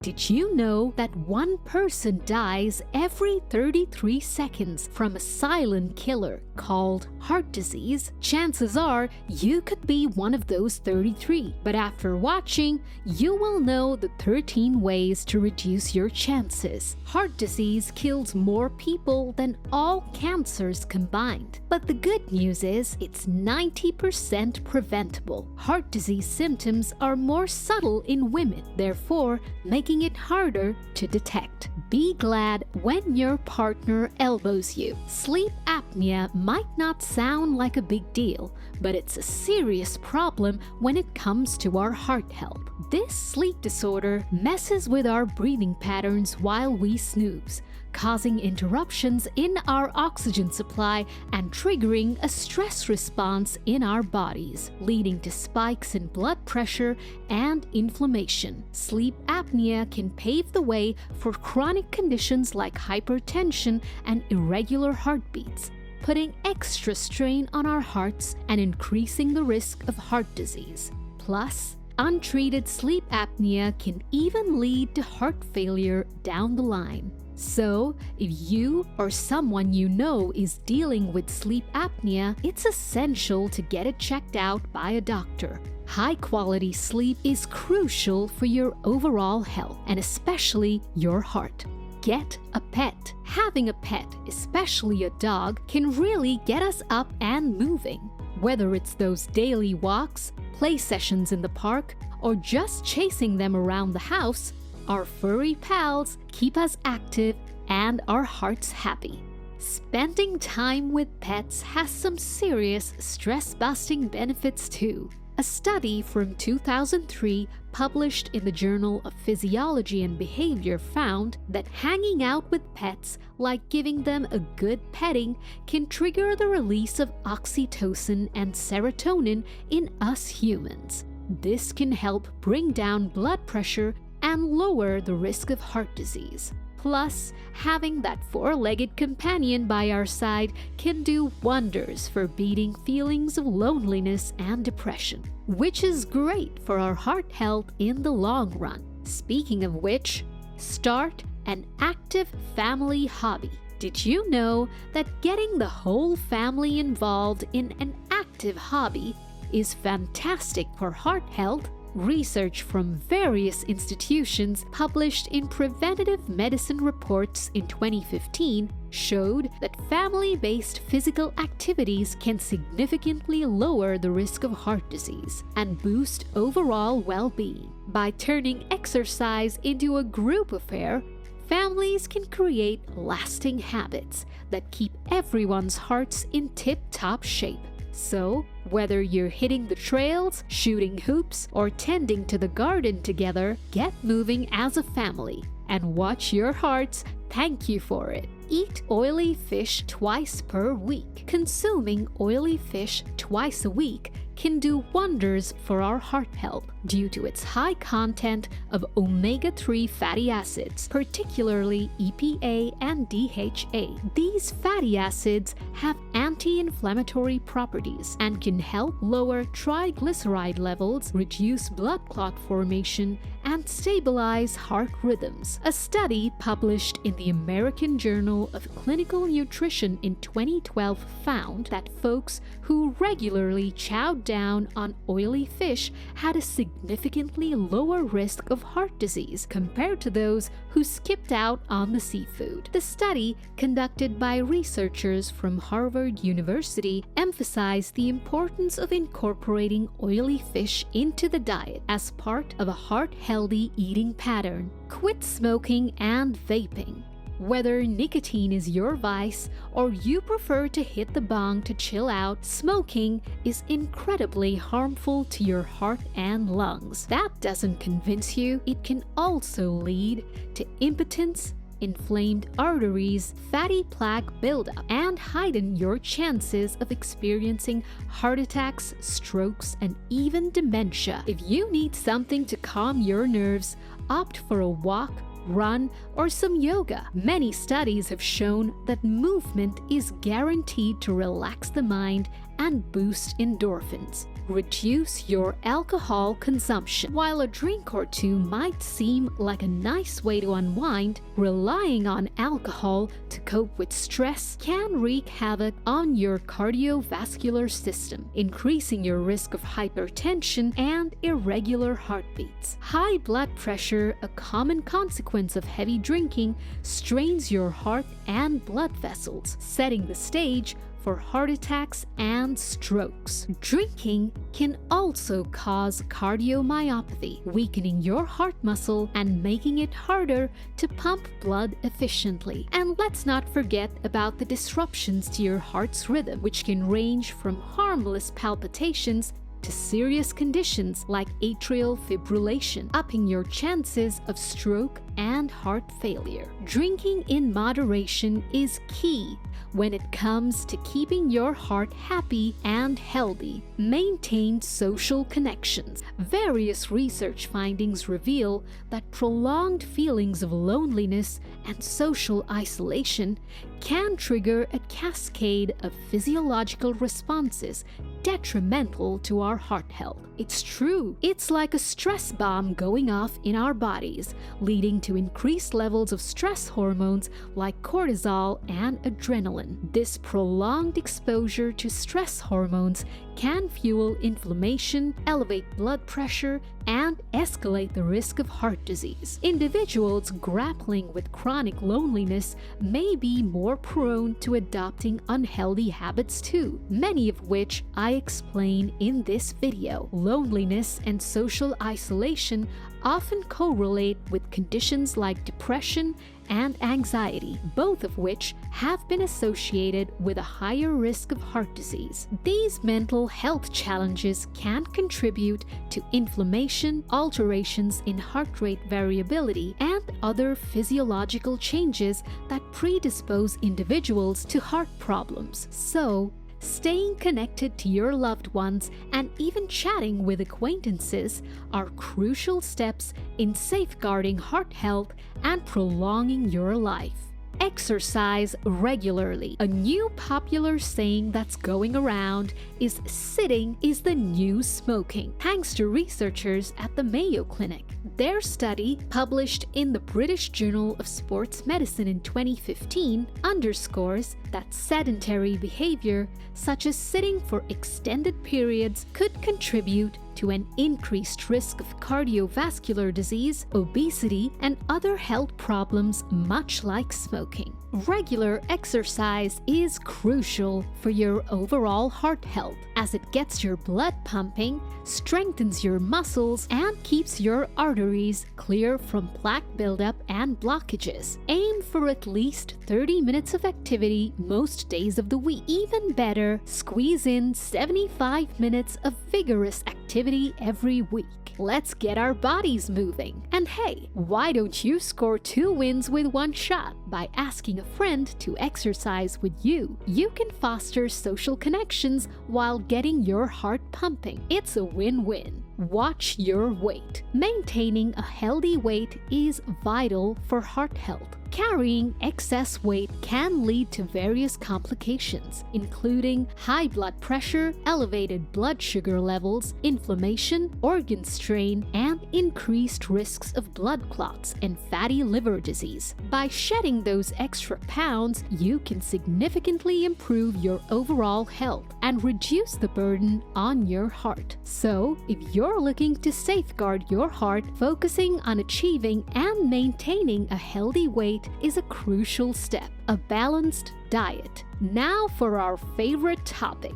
Did you know that one person dies every 33 seconds from a silent killer called heart disease? Chances are you could be one of those 33. But after watching, you will know the 13 ways to reduce your chances. Heart disease kills more people than all cancers combined. But the good news is it's 90% preventable. Heart disease symptoms are more subtle in women, therefore making it harder to detect. Be glad when your partner elbows you. Sleep apnea might not sound like a big deal, but it's a serious problem when it comes to our heart health. This sleep disorder messes with our breathing patterns while we snooze, causing interruptions in our oxygen supply and triggering a stress response in our bodies, leading to spikes in blood pressure and inflammation. Sleep apnea can pave the way for chronic conditions like hypertension and irregular heartbeats, putting extra strain on our hearts and increasing the risk of heart disease. Plus, untreated sleep apnea can even lead to heart failure down the line. So, if you or someone you know is dealing with sleep apnea, it's essential to get it checked out by a doctor. High-quality sleep is crucial for your overall health, and especially your heart. Get a pet. Having a pet, especially a dog, can really get us up and moving. Whether it's those daily walks, play sessions in the park, or just chasing them around the house, our furry pals keep us active and our hearts happy. Spending time with pets has some serious stress-busting benefits too. A study from 2003 published in the Journal of Physiology and Behavior found that hanging out with pets, like giving them a good petting, can trigger the release of oxytocin and serotonin in us humans. This can help bring down blood pressure and lower the risk of heart disease. Plus, having that four-legged companion by our side can do wonders for beating feelings of loneliness and depression, which is great for our heart health in the long run. Speaking of which, start an active family hobby. Did you know that getting the whole family involved in an active hobby is fantastic for heart health? Research from various institutions published in Preventative Medicine Reports in 2015 showed that family-based physical activities can significantly lower the risk of heart disease and boost overall well-being. By turning exercise into a group affair, families can create lasting habits that keep everyone's hearts in tip-top shape. So, whether you're hitting the trails, shooting hoops, or tending to the garden together, get moving as a family and watch your hearts thank you for it. Eat oily fish twice per week. Consuming oily fish twice a week can do wonders for our heart health due to its high content of omega-3 fatty acids, particularly EPA and DHA. These fatty acids have anti-inflammatory properties and can help lower triglyceride levels, reduce blood clot formation, and stabilize heart rhythms. A study published in the American Journal of Clinical Nutrition in 2012 found that folks who regularly chowed down on oily fish had a significantly lower risk of heart disease compared to those who skipped out on the seafood. The study, conducted by researchers from Harvard University, emphasized the importance of incorporating oily fish into the diet as part of a heart-healthy eating pattern. Quit smoking and vaping. Whether nicotine is your vice or you prefer to hit the bong to chill out, smoking is incredibly harmful to your heart and lungs. That doesn't convince you. It can also lead to impotence, inflamed arteries, fatty plaque buildup, and heighten your chances of experiencing heart attacks, strokes, and even dementia. If you need something to calm your nerves, opt for a walk, run, or some yoga. Many studies have shown that movement is guaranteed to relax the mind and boost endorphins. Reduce your alcohol consumption. While a drink or two might seem like a nice way to unwind, relying on alcohol to cope with stress can wreak havoc on your cardiovascular system, increasing your risk of hypertension and irregular heartbeats. High blood pressure, a common consequence of heavy drinking, strains your heart and blood vessels, setting the stage for heart attacks and strokes. Drinking can also cause cardiomyopathy, weakening your heart muscle and making it harder to pump blood efficiently. And let's not forget about the disruptions to your heart's rhythm, which can range from harmless palpitations to serious conditions like atrial fibrillation, upping your chances of stroke and heart failure. Drinking in moderation is key when it comes to keeping your heart happy and healthy. Maintain social connections. Various research findings reveal that prolonged feelings of loneliness and social isolation can trigger a cascade of physiological responses detrimental to our heart health. It's true. It's like a stress bomb going off in our bodies, leading to increased levels of stress hormones like cortisol and adrenaline. This prolonged exposure to stress hormones can fuel inflammation, elevate blood pressure, and escalate the risk of heart disease. Individuals grappling with chronic loneliness may be more prone to adopting unhealthy habits too, many of which I explain in this video. Loneliness and social isolation often correlate with conditions like depression and anxiety, both of which have been associated with a higher risk of heart disease. These mental health challenges can contribute to inflammation, alterations in heart rate variability, and other physiological changes that predispose individuals to heart problems. So, staying connected to your loved ones and even chatting with acquaintances are crucial steps in safeguarding heart health and prolonging your life. Exercise regularly. A new popular saying that's going around is sitting is the new smoking, thanks to researchers at the Mayo Clinic. Their study, published in the British Journal of Sports Medicine in 2015, underscores that sedentary behavior, such as sitting for extended periods, could contribute to an increased risk of cardiovascular disease, obesity, and other health problems much like smoking. Regular exercise is crucial for your overall heart health, as it gets your blood pumping, strengthens your muscles, and keeps your arteries clear from plaque buildup and blockages. Aim for at least 30 minutes of activity most days of the week. Even better, squeeze in 75 minutes of vigorous activity every week. Let's get our bodies moving. And hey, why don't you score 2 wins with one shot by asking a friend to exercise with you? You can foster social connections while getting your heart pumping. It's a win-win. Watch your weight. Maintaining a healthy weight is vital for heart health. Carrying excess weight can lead to various complications, including high blood pressure, elevated blood sugar levels, inflammation, organ strain, and increased risks of blood clots and fatty liver disease. By shedding those extra pounds, you can significantly improve your overall health and reduce the burden on your heart. So, if you're looking to safeguard your heart, focusing on achieving and maintaining a healthy weight is a crucial step. A balanced diet. Now for our favorite topic,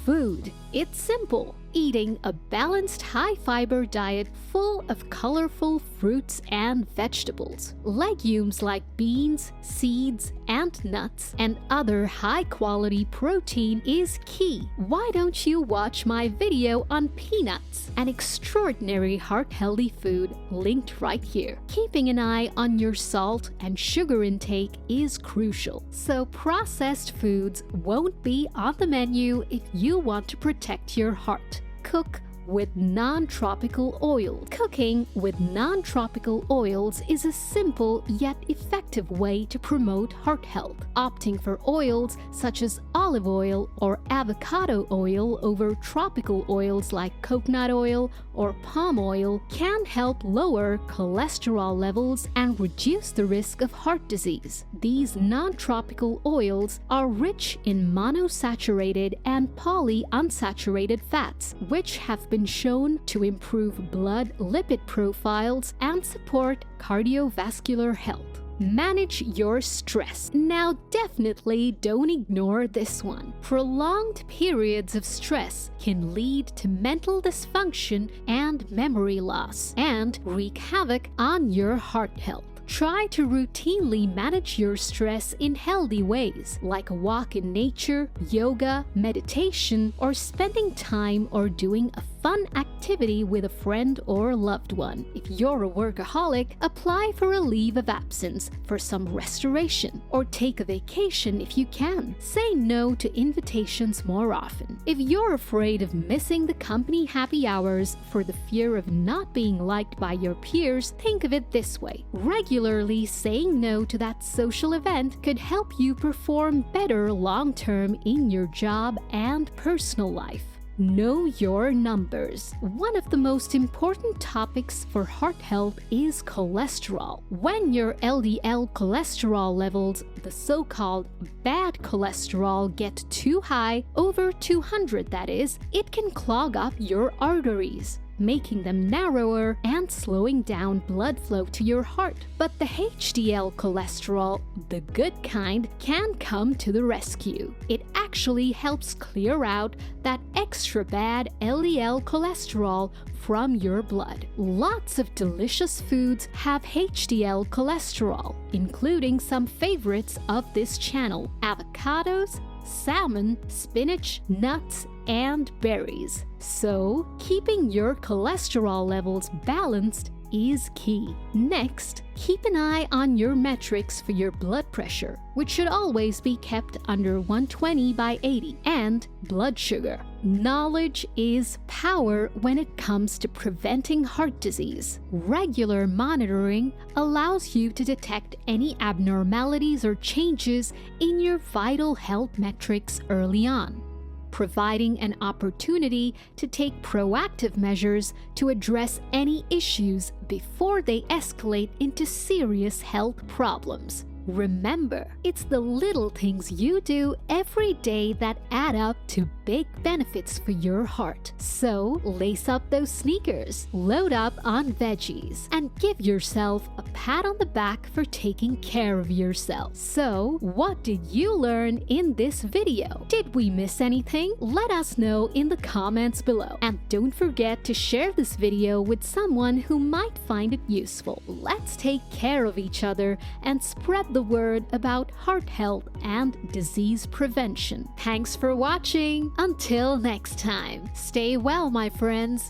food. It's simple. Eating a balanced high-fiber diet full of colorful fruits and vegetables, legumes like beans, seeds, and nuts, and other high-quality protein is key. Why don't you watch my video on peanuts, an extraordinary heart-healthy food linked right here. Keeping an eye on your salt and sugar intake is crucial, so processed foods won't be on the menu if you want to protect your heart. Cook with non-tropical oils. Cooking with non-tropical oils is a simple yet effective way to promote heart health. Opting for oils such as olive oil or avocado oil over tropical oils like coconut oil or palm oil can help lower cholesterol levels and reduce the risk of heart disease. These non-tropical oils are rich in monosaturated and polyunsaturated fats, which have been shown to improve blood lipid profiles and support cardiovascular health. Manage your stress. Now, definitely don't ignore this one. Prolonged periods of stress can lead to mental dysfunction and memory loss, and wreak havoc on your heart health. Try to routinely manage your stress in healthy ways, like a walk in nature, yoga, meditation, or spending time or doing a fun activity with a friend or loved one. If you're a workaholic, apply for a leave of absence for some restoration, or take a vacation if you can. Say no to invitations more often. If you're afraid of missing the company happy hours for the fear of not being liked by your peers, think of it this way. Regularly saying no to that social event could help you perform better long-term in your job and personal life. Know your numbers. One of the most important topics for heart health is cholesterol. When your LDL cholesterol levels, the so-called bad cholesterol, get too high, over 200 that is, it can clog up your arteries, making them narrower and slowing down blood flow to your heart. But the HDL cholesterol, the good kind, can come to the rescue. It actually helps clear out that extra bad LDL cholesterol from your blood. Lots of delicious foods have HDL cholesterol, including some favorites of this channel: avocados, salmon, spinach, nuts, and berries. So, keeping your cholesterol levels balanced is key. Next, keep an eye on your metrics for your blood pressure, which should always be kept under 120/80, and blood sugar. Knowledge is power when it comes to preventing heart disease. Regular monitoring allows you to detect any abnormalities or changes in your vital health metrics early on, providing an opportunity to take proactive measures to address any issues before they escalate into serious health problems. Remember, it's the little things you do every day that add up to big benefits for your heart. So, lace up those sneakers, load up on veggies, and give yourself a pat on the back for taking care of yourself. So, what did you learn in this video? Did we miss anything? Let us know in the comments below. And don't forget to share this video with someone who might find it useful. Let's take care of each other and spread the word about heart health and disease prevention. Thanks for watching. Until next time, stay well, my friends.